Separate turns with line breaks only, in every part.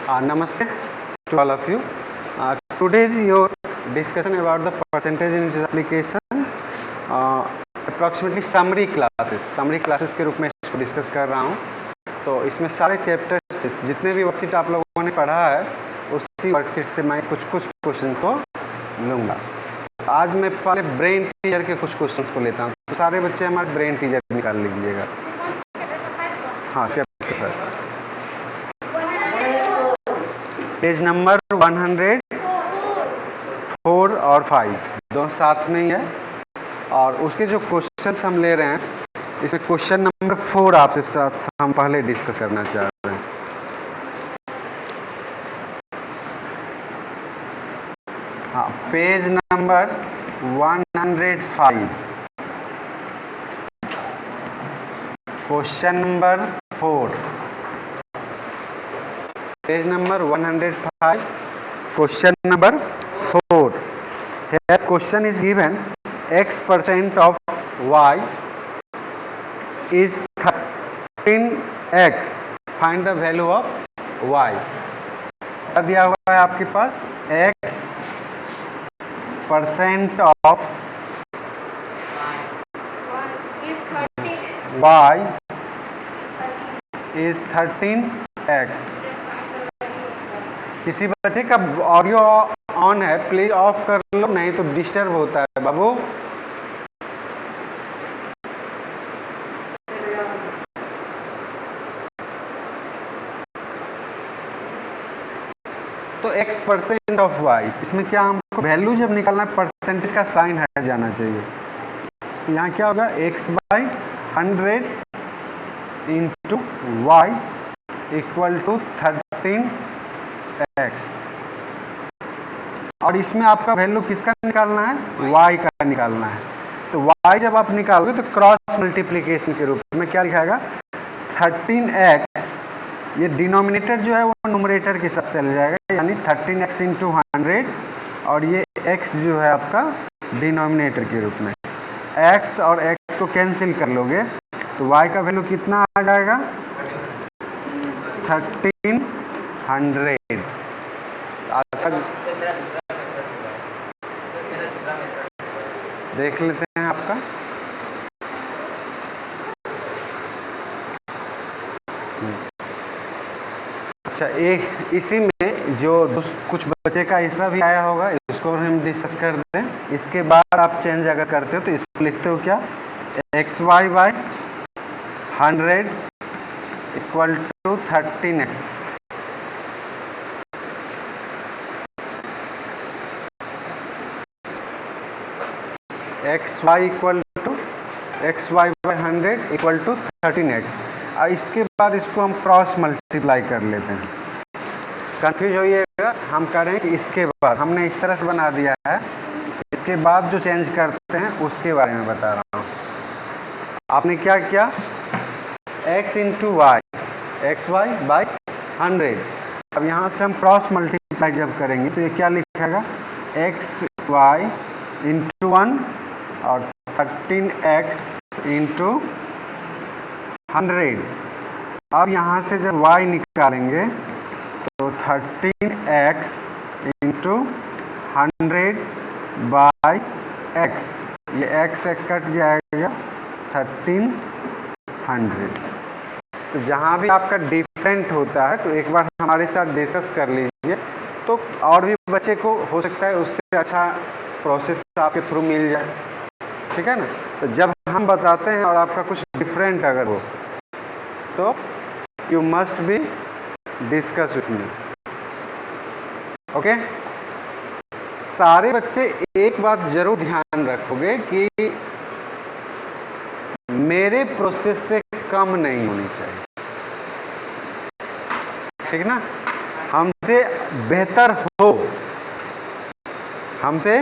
Namaste to all of you. Today's your discussion about the percentage in this application. Approximately summary classes के रूप में इसको discuss कर रहा हूँ. तो इसमें सारे चैप्टर्स जितने भी वर्कशीट आप लोगों ने पढ़ा है उसी वर्कशीट से मैं कुछ क्वेश्चंस को लूँगा. आज मैं पहले ब्रेन टीजर के कुछ क्वेश्चंस को लेता हूँ. तो सारे बच्चे हमारे ब्रेन टीजर निकाल लीजिएगा. हाँ, चैप्टर पेज नंबर 104 और 5 दोनों साथ में ही है. और उसके जो क्वेश्चंस हम ले रहे हैं इसमें क्वेश्चन नंबर 4 आपके साथ हम पहले डिस्कस करना चाह रहे हैं. हाँ, page number 105 question number 4. Page number 105 question number 4. Here question is given x% of y is 13x. Find the value of y. क्या दिया हुआ है आपके पास? x% of y is 13x. किसी बच्चे का ऑडियो ऑन है, प्लीज ऑफ कर लो, नहीं तो डिस्टर्ब होता है बाबू. तो x% ऑफ y, इसमें क्या हमको वैल्यू जब निकालना है परसेंटेज का साइन हट जाना चाहिए. तो यहाँ क्या होगा? x/100 into y equal to 13x. और इसमें आपका वैल्यू किसका निकालना है? y का निकालना है. तो y जब आप निकालोगे तो क्रॉस मल्टीप्लीकेशन के रूप में क्या लिखाएगा? 13x. ये डिनोमिनेटर जो है वो न्यूमरेटर के साथ चले जाएगा, यानी 13x इंटू 100. और ये x जो है आपका डिनोमिनेटर के रूप में. x और x को कैंसिल कर लोगे तो y का वैल्यू कितना आ जाएगा? 1300. अच्छा, देख लेते हैं आपका. अच्छा, एक इसी में जो कुछ बच्चे का ऐसा भी आया होगा इसको हम डिस्कस कर दें. इसके बाद आप चेंज अगर करते हो तो इसको लिखते हो क्या? xy/100 equal to 13x. xy/100 equal to 13x. और इसके बाद इसको हम क्रॉस मल्टीप्लाई कर लेते हैं. कंफ्यूज होइएगा, हम करें कि इसके बाद हमने इस तरह से बना दिया है, इसके बाद जो चेंज करते हैं उसके बारे में बता रहा हूँ. आपने क्या किया? x into y, xy/100. अब यहाँ से हम क्रॉस मल्टीप्लाई जब करेंगे तो ये क्या लिखेगा? xy इंटू 1 और 13x इंटू 100. अब यहाँ से जब y निकालेंगे तो 13x इंटू 100/x. ये x कट जाएगा 1300. तो जहाँ भी आपका डिफरेंट होता है तो एक बार हमारे साथ डिस्कस कर लीजिए, तो और भी बच्चे को हो सकता है उससे अच्छा प्रोसेस आपके थ्रू मिल जाए. ठीक है ना? तो जब हम बताते हैं और आपका कुछ डिफरेंट अगर हो तो you must be discuss with me. Okay? सारे बच्चे एक बात जरूर ध्यान रखोगे कि मेरे प्रोसेस से कम नहीं होनी चाहिए. ठीक ना? हमसे बेहतर हो, हमसे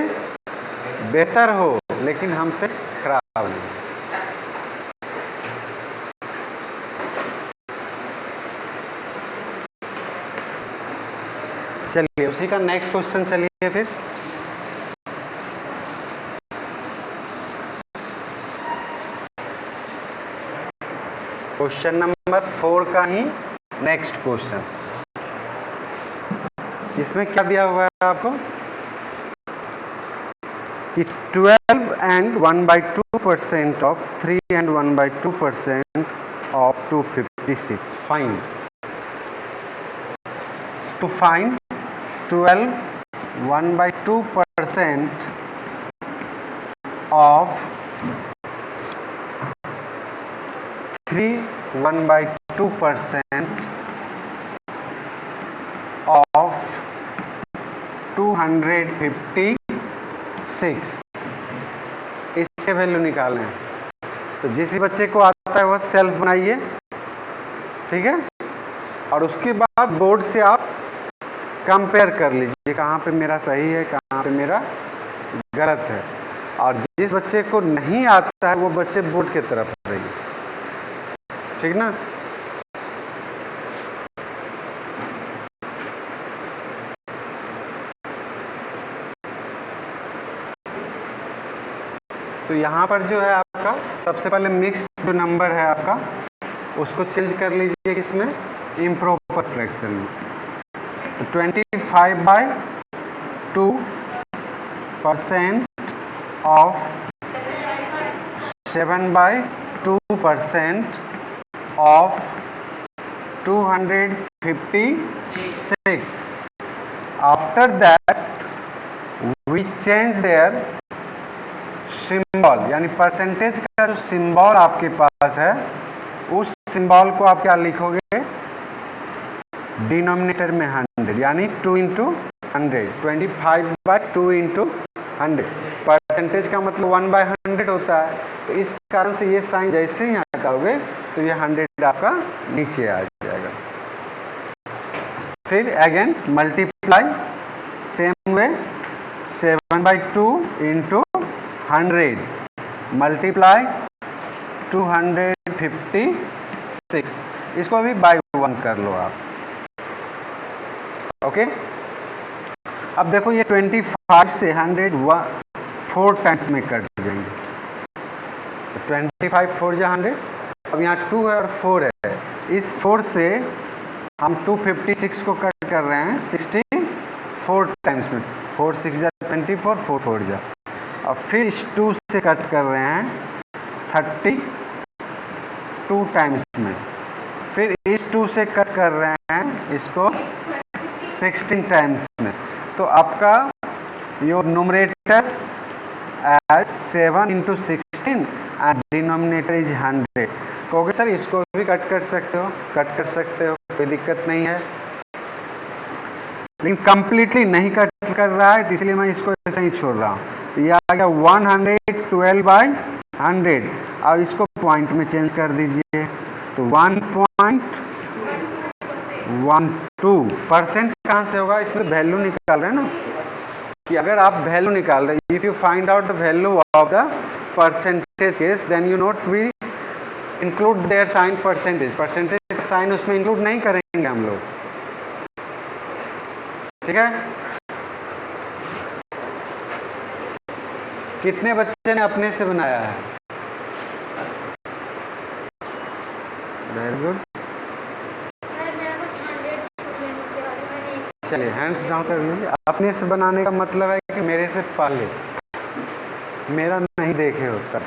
बेहतर हो, लेकिन हमसे खराब नहीं. चलिए उसी का नेक्स्ट क्वेश्चन. चलिए फिर क्वेश्चन नंबर 4 का ही नेक्स्ट क्वेश्चन. इसमें क्या दिया हुआ है आपको कि 12 and 1/2% of 3 and 1/2% of 256. Find. To find 12 1/2% of 3 1/2% of 256, इससे वैल्यू निकालें। तो जिस बच्चे को आता है वह सेल्फ बनाइए, ठीक है, और उसके बाद बोर्ड से आप कंपेयर कर लीजिए कहाँ पे मेरा सही है, कहाँ पे मेरा गलत है। और जिस बच्चे को नहीं आता है वो बच्चे बोर्ड की तरफ रहिए, ठीक ना। तो यहाँ पर जो है आपका सबसे पहले मिक्स्ड जो नंबर है आपका उसको चेंज कर लीजिए किसमें, इम्प्रॉपर फ्रैक्शन में। तो 25/2% of 7/2% of 256. After that we change their symbol, यानी परसेंटेज का जो सिंबल आपके पास है उस सिंबल को आप क्या लिखोगे, डिनोमिनेटर में 100, यानी 2 × 100, 25/2 × 100। परसेंटेज का मतलब 1/100 होता है, तो इस कारण से ये साइन जैसे ही हटाओगे तो ये 100 आपका नीचे आ जाएगा। फिर again multiply same way 7/2 × 100 multiply 256, इसको भी बाय 1 कर लो आप, ओके। अब देखो ये 25 से 100 4 टाइम्स में कट जाएंगे, 25 4 जा 100। अब यहाँ 2 है और 4 है, इस 4 से हम 256 को कट कर रहे हैं 64 टाइम्स में, 4 6 जा 24, 4 4 जा, और फिर इस 2 से कट कर रहे हैं 32 टाइम्स में, फिर इस 2 से कट कर रहे हैं इसको 16 टाइम्स में। तो आपका your numerator as 7 × 16 and denominator is 100। कहोगे सर इसको भी कट कर सकते हो, कट कर सकते हो, कोई दिक्कत नहीं है, लेकिन कंप्लीटली नहीं कट कर रहा है तो इसलिए मैं इसको ऐसे ही छोड़ रहा हूँ। तो ये आ गया 112/100, और इसको पॉइंट में चेंज कर दीजिए, तो 1.12% कहाँ से होगा, इसमें वैल्यू निकाल रहे हैं ना, कि अगर आप वैल्यू निकाल रहे हैं, if you find out the value of the percentage case then you not we include their sign percentage sign उसमें इंक्लूड नहीं करेंगे हम लोग, ठीक है। कितने बच्चे ने अपने से बनाया है, वेरी गुड, चलिए हैंड्स डाउन कर लीजिए। अपने से बनाने का मतलब है कि मेरे से पहले, मेरा नहीं देखे होता।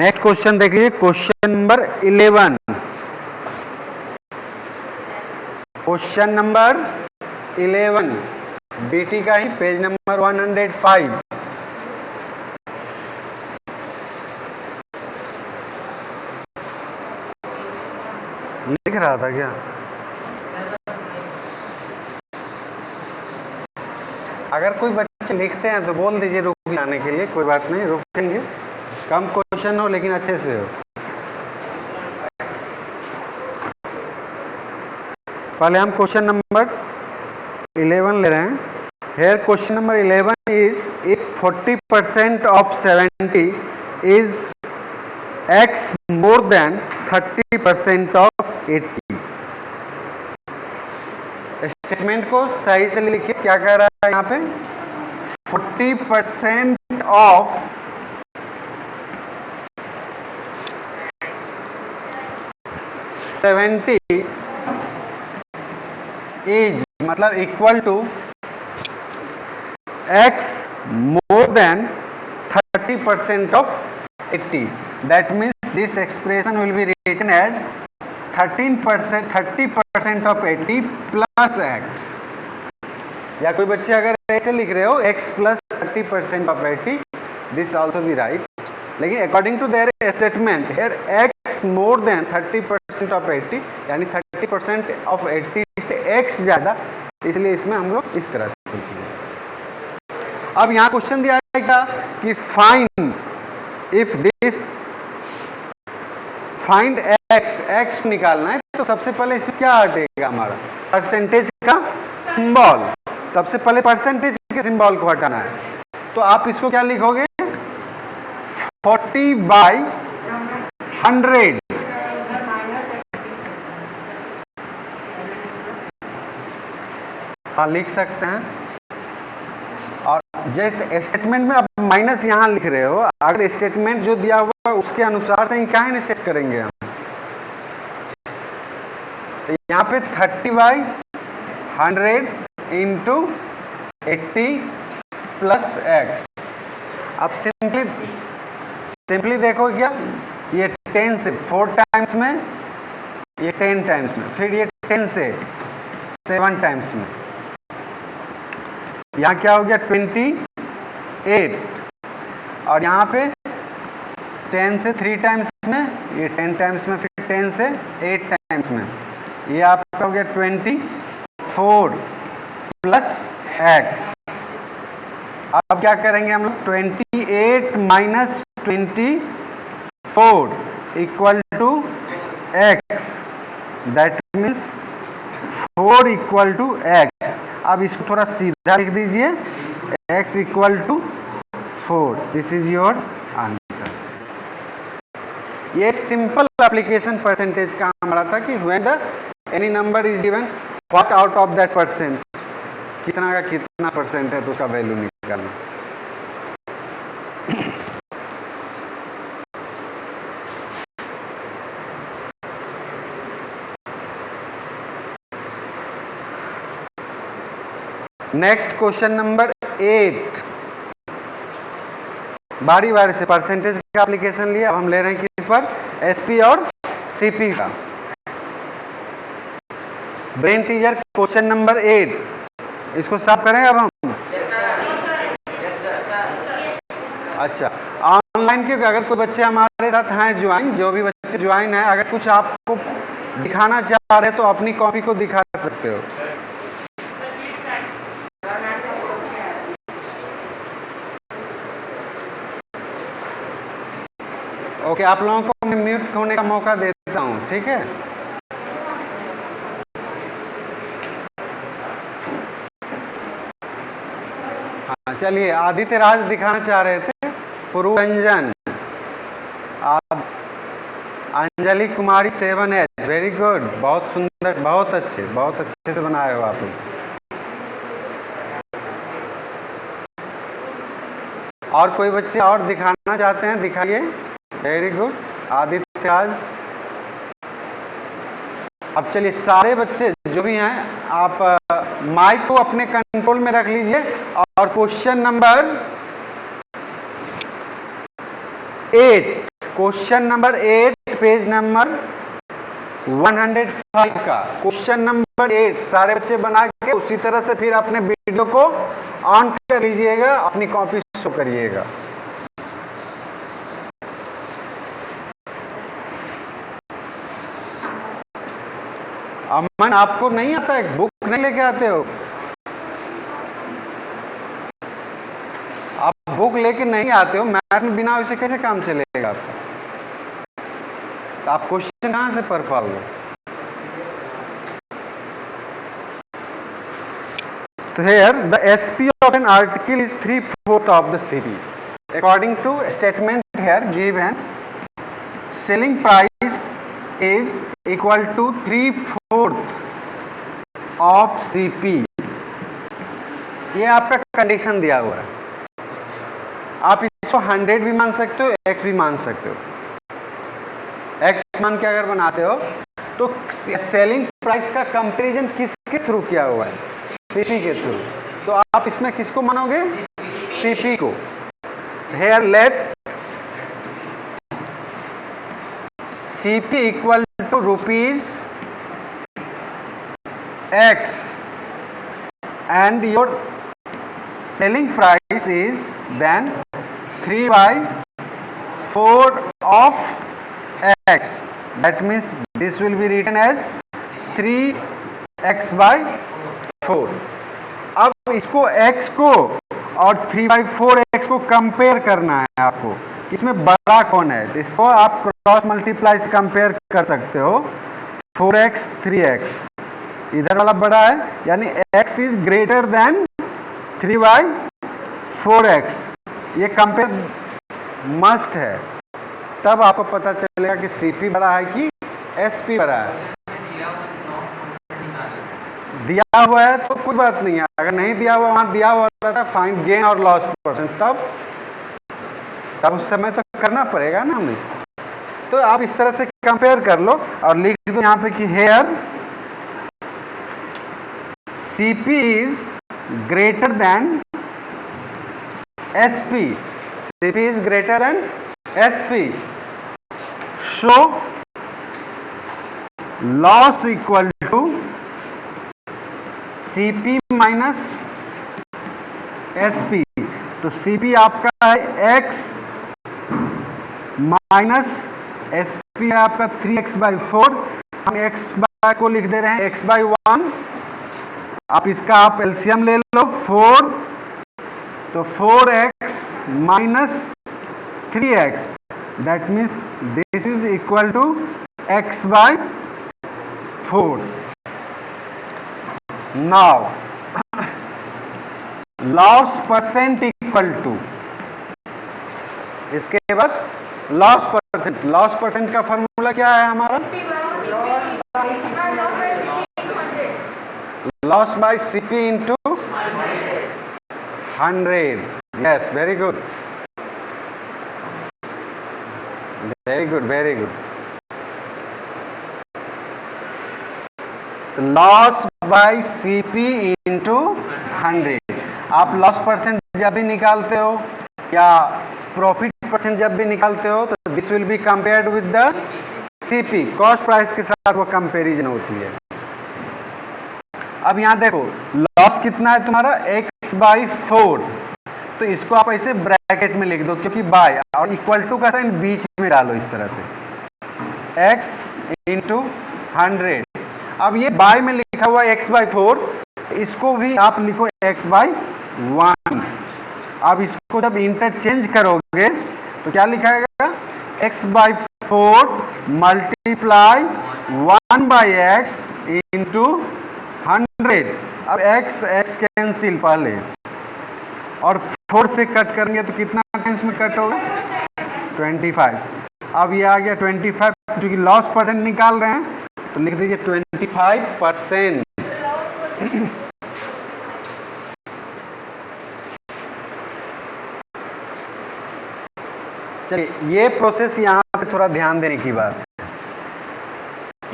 नेक्स्ट क्वेश्चन देखिए, question number 11। Question number 11 BT का ही, पेज नंबर 105। लिख रहा था क्या, अगर कोई बच्चे लिखते हैं तो बोल दीजिए रुक जाने के लिए, कोई बात नहीं, रुकेंगे, कम क्वेश्चन हो लेकिन अच्छे से हो। पहले हम क्वेश्चन नंबर 11 ले रहे हैं। Here question number 11 is if 40% of 70 is x more than 30% of 80। Statement को सही से लिखिए, क्या कह रहा है यहाँ पे, 40% ऑफ 70 इज मतलब equal to x more than 30% of 80. That means this expression will be written as 30% of 80 plus x. या कोई बच्चे अगर ऐसे लिख रहे हो x plus 30% of 80, this also be right. लेकिन according to their statement here x more than 30% of 80, यानी 30% ऑफ 80 से x ज्यादा, इसलिए इसमें हम लोग इस तरह से लिखेंगे। अब यहां क्वेश्चन दिया है क्या कि find if this, find x निकालना है, तो सबसे पहले इसमें क्या हटेगा, हमारा परसेंटेज का सिंबल। सबसे पहले परसेंटेज के सिंबल को हटाना है, तो आप इसको क्या लिखोगे, 40/100। हाँ, लिख सकते हैं। और जैसे स्टेटमेंट में आप माइनस यहां लिख रहे हो, अगर स्टेटमेंट जो दिया हुआ है उसके अनुसार से क्या है सेट करेंगे हम। तो यहां पे 30/100 इंटू 80 प्लस x। अब सिंपली देखो क्या, ये 10 से 4 टाइम्स में, ये 10 टाइम्स में, फिर ये 10 से 7 टाइम्स में, यहां क्या हो गया 28, और यहां पे 10 से 3 टाइम्स में, ये 10 टाइम्स में, फिर 10 से 8 टाइम्स में, ये आपका हो गया 24 प्लस x। अब क्या करेंगे हम लोग, 28 minus 24 equal to x, that means 4 equal to x। अब इसको थोड़ा सीधा लिख दीजिए, x equal to 4। This is your answer. ये सिंपल एप्लीकेशन परसेंटेज का हमारा था कि when the any number is given, what out of that percent, कितना का कितना परसेंट है तो उसका वैल्यू निकालना। नेक्स्ट क्वेश्चन नंबर 8, बारी बारी से परसेंटेज का एप्लीकेशन लिया। अब हम ले रहे हैं किस पर, एसपी और सीपी का। ब्रेन टीजर क्वेश्चन नंबर 8, इसको साफ करें अब हम। अच्छा, ऑनलाइन के अगर कोई बच्चे हमारे साथ हैं ज्वाइन, जो भी बच्चे ज्वाइन है, अगर कुछ आपको दिखाना चाह रहे तो अपनी कॉपी को दिखा सकते हो। ओके, आप लोगों को मैं म्यूट होने का मौका देता हूं, ठीक है। हाँ, चलिए, आदित्य राज दिखाना चाह रहे थे, पुरुरंजन, अंजलि कुमारी 7H, वेरी गुड, बहुत सुंदर, बहुत अच्छे से बनाए हो आप लोग। और कोई बच्चे और दिखाना चाहते हैं, दिखाइए। Very good, Aditya Raj. अब चलिए, सारे बच्चे जो भी हैं, आप माइक को अपने कंट्रोल में रख लीजिए, और क्वेश्चन नंबर 8, पेज नंबर 105 का क्वेश्चन नंबर 8 सारे बच्चे बना के उसी तरह से फिर अपने वीडियो को ऑन कर लीजिएगा, अपनी कॉपी शो करिएगा। अमन, आपको नहीं आता है, बुक नहीं लेके आते हो? आप बुक लेके नहीं आते हो, मैथ में बिना उसे कैसे काम चलेगा आपका? तो आप क्वेश्चन कहां से पढ़ पाओगे? तो here the SP of an article is 3/4 of the CP. According to statement here given, selling price is equal to 3/4 of CP. ये आपका कंडीशन दिया हुआ है। आप इसको 100 भी मान सकते हो, x भी मान सकते हो। x मान के अगर बनाते हो तो सेलिंग प्राइस का कंपैरिजन किसके थ्रू किया हुआ है? सीपी के थ्रू। तो आप इसमें किसको मानोगे? सीपी को। Here let CP equal to rupees x and your selling price is then 3/4 of x. That means this will be written as 3x/4. अब इसको x को और 3/4x को कंपेयर करना है आपको, इसमें बड़ा कौन है? तो इसको आप क्रॉस मल्टीप्लाई से कंपेयर कर सकते हो। 4x 3x इधर वाला बड़ा है, यानी x is greater than 3/4x। ये कंपेयर मस्ट है, तब आपको पता चलेगा कि सीपी बड़ा है कि एसपी बड़ा है। दिया हुआ है तो कोई बात नहीं है, अगर नहीं दिया हुआ, वहां दिया हुआ रहता है फाइंड गेन और लॉस परसेंट, तब उस समय तो करना पड़ेगा ना हमें। तो आप इस तरह से कंपेयर कर लो और लिख दो यहां पे कि hair CP is greater than SP. CP is greater than SP. So loss equal to CP minus SP. तो CP आपका है X माइनस SP है आपका 3x/4। हम x को लिख दे रहे हैं x/1। आप इसका आप एलसीएम ले लो 4, तो 4x minus 3x, that means this is equal to x/4। Now loss percent equal to, इसके बाद लॉस परसेंट का फॉर्मूला क्या है हमारा? Loss by CP into 100. Yes, very good. Very good, very good. तो loss by CP into 100. आप loss percent जब भी निकालते हो या प्रॉफिट परसेंट जब भी निकालते हो तो this will be compared with the CP, cost price के साथ वो कंपेरिजन होती है। अब यहां देखो लॉस कितना है तुम्हारा? x/4। तो इसको आप ऐसे ब्रैकेट में लिख दो, क्योंकि बाय और इक्वल टू का साइन बीच में डालो इस तरह से, x इंटू 100। अब ये बाय में लिखा हुआ x/4, इसको भी आप लिखो x/1। अब इसको जब इंटरचेंज करोगे तो क्या लिखाएगा? x/4 multiply 1/x into 100। अब x कैंसिल पहले और 4 से कट करेंगे तो कितना टाइम्स में कट होगा? 25। अब ये आ गया 25, क्योंकि लॉस परसेंट निकाल रहे हैं तो लिख दीजिए 25%। चलिए, ये प्रोसेस यहाँ पे थोड़ा ध्यान देने की बात है,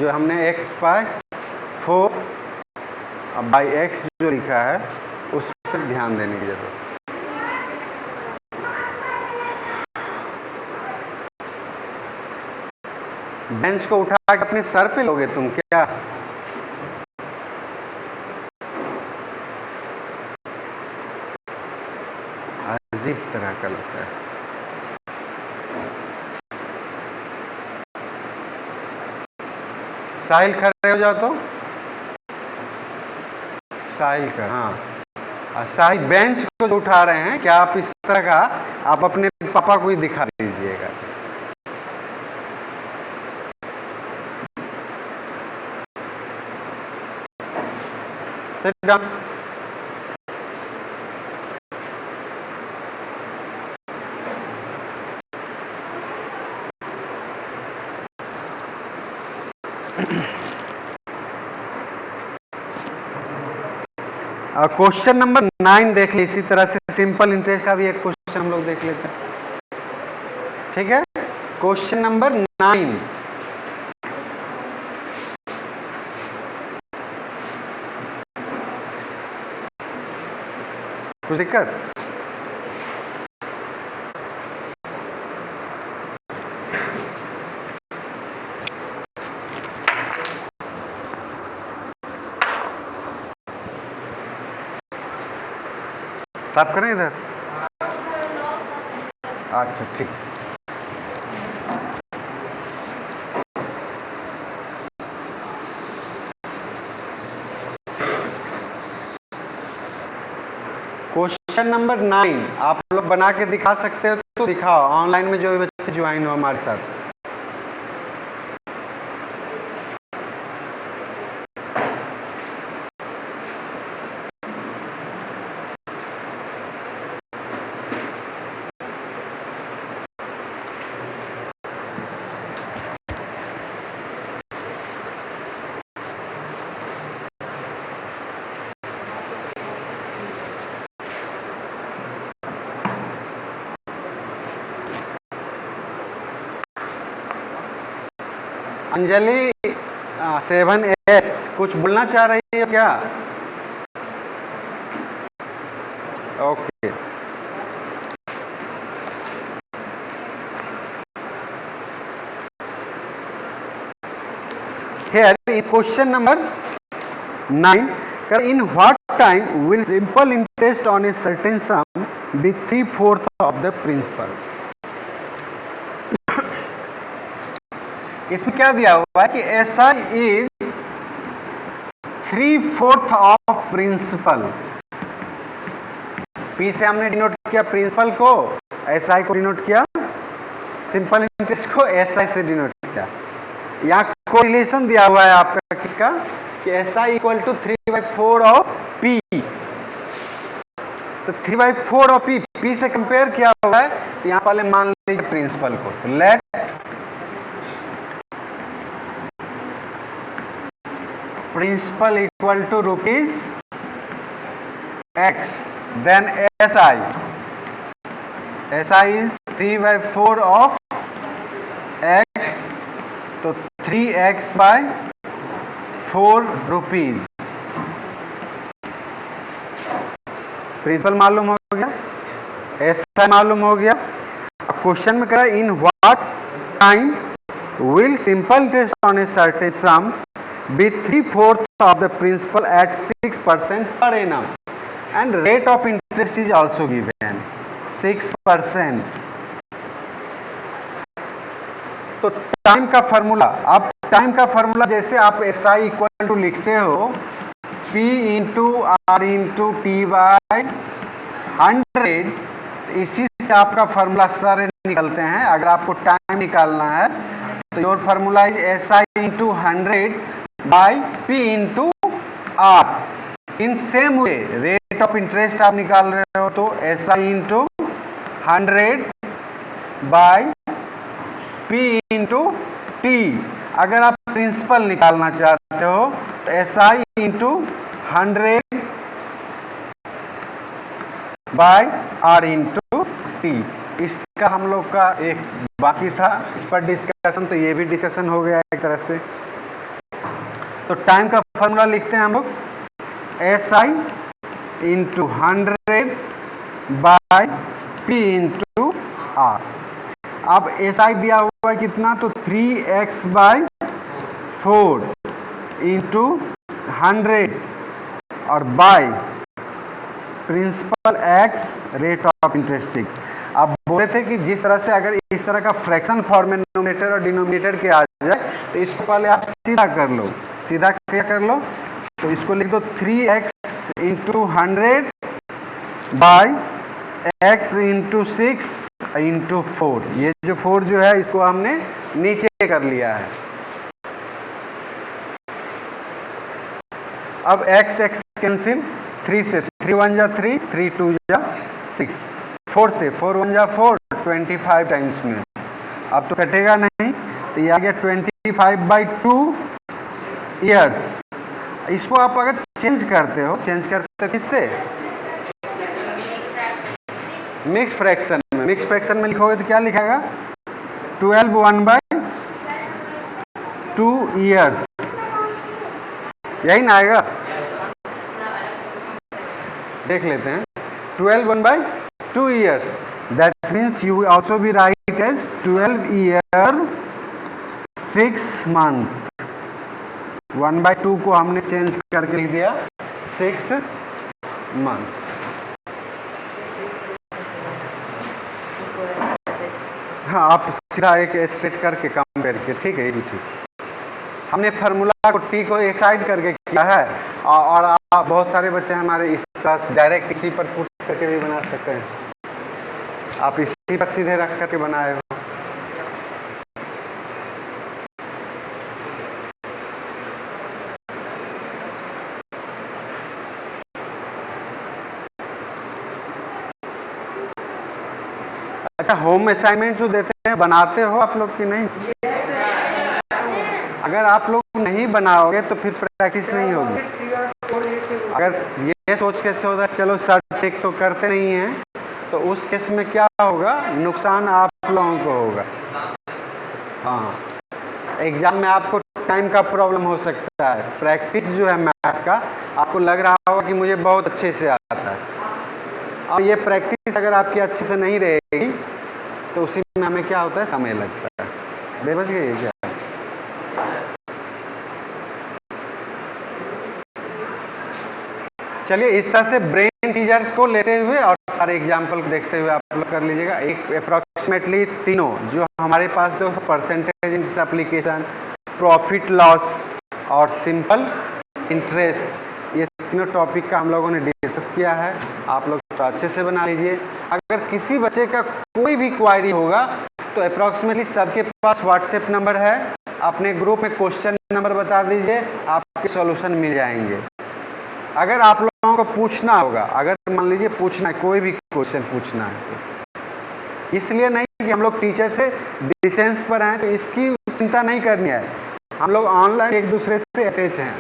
जो हमने x/4 बाई x जो लिखा है उस पर ध्यान देने की जरूरत है। बेंच को उठा के अपने सर पे लोगे तुम क्या? अजीब तरह का लगता है। साहिल खड़े हो जाओ तो। साहिल का, हाँ साहिल बेंच को जो उठा रहे हैं, क्या आप इस तरह का आप अपने पापा को ही दिखा दीजिएगा। Sit down. क्वेश्चन नंबर 9 देख ली। इसी तरह से सिंपल इंटरेस्ट का भी एक क्वेश्चन हम लोग देख लेते हैं। ठीक है, क्वेश्चन नंबर 9। कुछ दिक्कत? साफ करें इधर? अच्छा ठीक। क्वेश्चन नंबर 9 आप लोग बना के दिखा सकते हो तो दिखाओ, ऑनलाइन में जो भी बच्चे ज्वाइन हो हमारे साथ। अंजलि 7H कुछ बोलना चाह रही है क्या? Okay. Here in question number 9, in what time will simple interest on a certain sum be 3/4 of the principal? इसमें क्या दिया हुआ है कि SI is 3/4 of principal. P से हमने डिनोट किया प्रिंसिपल को, SI को डिनोट किया, सिंपल इंटरेस्ट को SI से डिनोट किया। यहाँ कोरिलेशन दिया हुआ है आपका किसका कि SI equal to 3/4 of P। तो 3/4 ऑफ P से कंपेयर किया हुआ है, तो यहाँ पहले मान लीजिए प्रिंसिपल को, तो let principal equal to rupees X, then SI is 3/4 of X, तो 3x/4 रुपीज। प्रिंसिपल मालूम हो गया, SI मालूम हो गया। क्वेश्चन में कह रहा है in what time will simple interest on a certain some be 3/4 of the principal at 6% per annum and rate of interest is also given 6%। तो टाइम का फॉर्मूला, अब टाइम का फॉर्मूला जैसे आप SI इक्वल टू लिखते हो P into R into T/100, इसी से आपका फॉर्मूला सारे निकलते हैं। अगर आपको टाइम निकालना है तो your formula is SI into 100 by P into R। In same way rate of interest आप निकाल रहे हो तो SI into 100 by P into T। अगर आप प्रिंसिपल निकालना चाहते हो तो SI into 100 by R into T। इसका हम लोग का एक बाकी था इस पर डिस्कशन, तो ये भी डिस्कशन हो गया एक तरह से। तो टाइम का फॉर्मूला लिखते हैं हम लोग SI into 100 by P into R। अब SI दिया हुआ है कितना, तो 3x/4 इंटू 100 और by principal X rate of interest 6। आप बोले थे कि जिस तरह से अगर इस तरह का फ्रैक्शन फॉर्म में न्यूमरेटर और डिनोमिनेटर के आ जाए तो इसको पहले आप सीधा कर लो। सीधा क्या कर लो, तो इसको लिख दो 3x into 100 by x into 6 into 4। ये जो 4 जो है इसको हमने नीचे कर लिया है। अब x कैंसिल, 3 से 3 1 जा 3, 3 2 जा 6, 4 से 4 1 जा 4, 25 टाइम्स में। अब तो कटेगा नहीं, तो ये आ गया 25/2 ईयर्स। इसको आप अगर चेंज करते हो किससे, मिक्स फ्रैक्शन में। मिक्स फ्रैक्शन में लिखोगे तो क्या लिखेगा, 12 1/2 ईयर्स, यही ना आएगा। देख लेते हैं 12 1 by 2 years. That means you will also be write as 12 year 6 month. 1 by 2 को हमने चेंज करके लिख दिया 6 months. हाँ, आप सीधा एक स्ट्रेट करके कंपेयर किए, ठीक है, ये भी ठीक. हमने फार्मूला को टी को एक साइड करके किया है, और आप बहुत सारे बच्चे हमारे इस तरह डायरेक्ट इसी पर पुट करके भी बना सकते हैं. आप इसी पर सीधे रख करके बनाए हो. अच्छा, होम असाइनमेंट जो देते हैं बनाते हो आप लोग की नहीं? अगर आप लोग नहीं बनाओगे तो फिर प्रैक्टिस नहीं होगी. अगर ये सोच के होगा चलो सर चेक तो करते नहीं हैं, तो उस केस में क्या होगा, नुकसान आप लोगों को होगा. हाँ, एग्जाम में आपको टाइम का प्रॉब्लम हो सकता है. प्रैक्टिस जो है मैथ का, आपको लग रहा होगा कि मुझे बहुत अच्छे से आता है, और ये प्रैक्टिस अगर आपकी अच्छे से नहीं रहेगी तो उसी में हमें क्या होता है, समय लगता है. बेबस गई क्या? चलिए, इस तरह से ब्रेन टीजर को लेते हुए और सारे एग्जाम्पल देखते हुए आप लोग कर लीजिएगा. एक अप्रोक्सीमेटली तीनों जो हमारे पास जो percentage in application, profit loss और सिंपल इंटरेस्ट, ये तीनों टॉपिक का हम लोगों ने डिस्कस किया है. आप लोग तो अच्छे से बना लीजिए. अगर किसी बच्चे का कोई भी क्वायरी होगा तो अप्रोक्सीमेटली सबके पास व्हाट्सएप नंबर है, अपने ग्रुप में क्वेश्चन नंबर बता दीजिए, आपके सॉल्यूशन मिल जाएंगे. अगर आप लोगों को पूछना होगा, अगर मान लीजिए पूछना है, कोई भी क्वेश्चन पूछना है, इसलिए नहीं कि हम लोग टीचर से डिस्टेंस पर हैं तो इसकी चिंता नहीं करनी है. हम लोग ऑनलाइन एक दूसरे से अटैच हैं.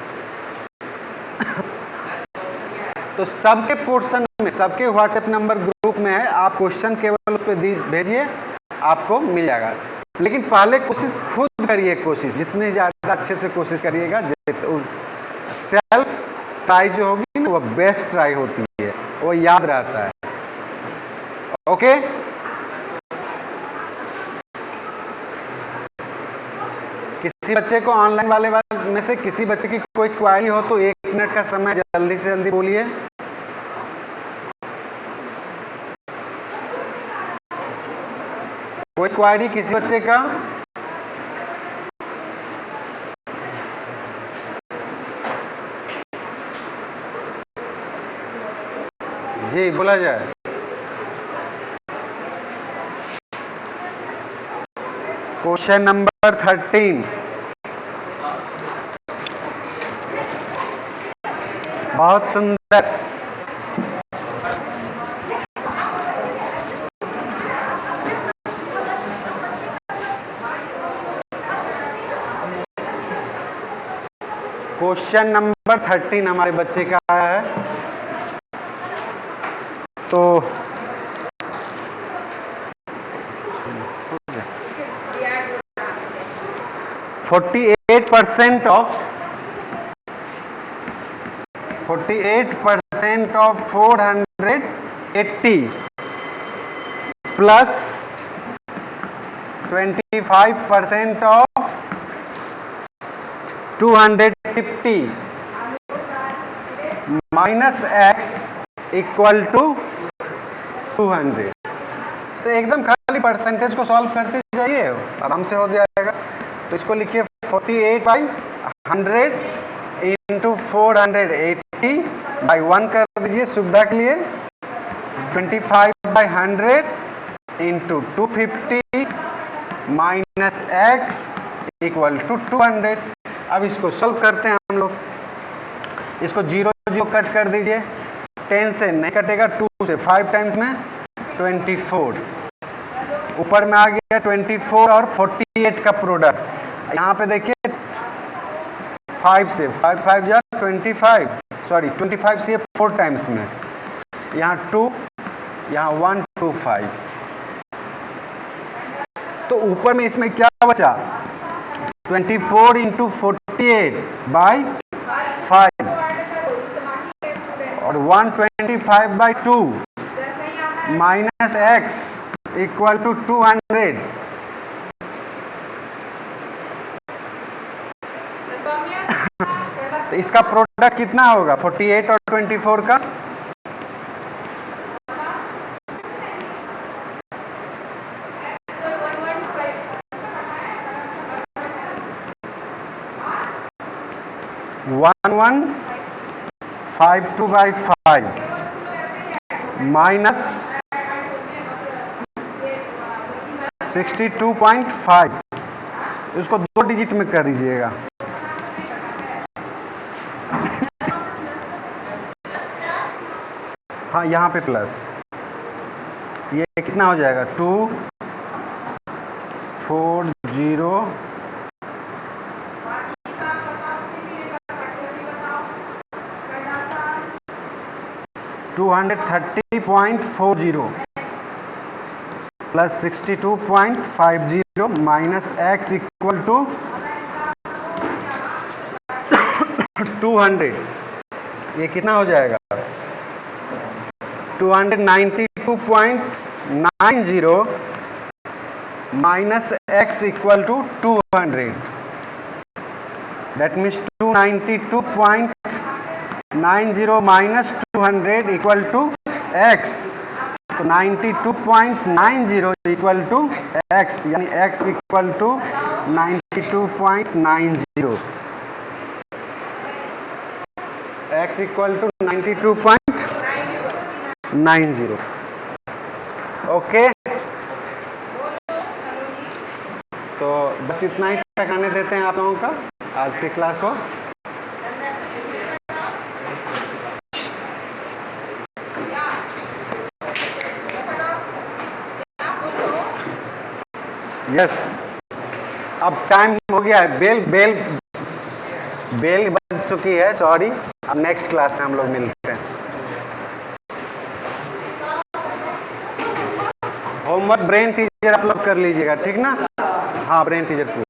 तो सबके पोर्शन में, सबके व्हाट्सएप नंबर ग्रुप में है, आप क्वेश्चन केवल उस पर भेजिए, आपको मिल जाएगा. लेकिन पहले कोशिश खुद करिए, कोशिश जितनी ज़्यादा अच्छे से कोशिश करिएगा. सेल्फ ट्राई जो होगी ना, वो बेस्ट ट्राई होती है, वो याद रहता है. ओके, किसी बच्चे को ऑनलाइन वाले में से किसी बच्चे की कोई क्वारी हो तो 1 मिनट का समय जल्दी से जल्दी बोलिए. कोई क्वारी किसी बच्चे का? जी, बोला जाए. Question number 13. बहुत सुंदर. क्वेश्चन नंबर 13 हमारे बच्चे का है. तो 48% of 480 plus 25% of 250 minus x equal to 200. तो एकदम खाली परसेंटेज को सॉल्व करते जाइए, आराम से हो जाएगा. तो इसको लिखिए 48/100 इंटू 480 बाई 1 कर दीजिए सुविधा के लिए. 25/100 into 250 minus x equal to 200. अब इसको सॉल्व करते हैं हम लोग. इसको 0 0 कट कर दीजिए. 10 से नहीं कटेगा, 2 से 5 टाइम्स में 24. ऊपर में आ गया 24 और 48 का प्रोडक्ट. यहाँ पे देखिए 5 से 5 जा 25, सॉरी 25 से 4 टाइम्स में, यहाँ 2, यहाँ 1 2 5. तो ऊपर में इसमें क्या बचा, 24 इंटू 48 बाई 5 और 125/2 माइनस एक्स इक्वल टू 200। तो इसका प्रोडक्ट कितना होगा 48 और 24 का? वन वन 52/5 माइनस 62.5, इसको 2 डिजिट में कर दीजिएगा। हाँ, यहाँ पे प्लस, ये कितना हो जाएगा 240 230.40 plus 62.50 minus x equal to 200। ये कितना हो जाएगा 292.90 minus x equal to 200। That means 292.90 minus 200 equal to x. तो 92.90 इक्वल टू एक्स, यानी x equal to 92.90, x equal to 92.90। Okay, तो बस इतना ही आने देते हैं आप लोगों का आज की क्लास को। यस, अब टाइम हो गया है, बेल बज चुकी है, सॉरी। अब नेक्स्ट क्लास में हम लोग मिलते हैं। होमवर्क ब्रेन टीचर आप लोग कर लीजिएगा, ठीक ना? हाँ, ब्रेन टीचर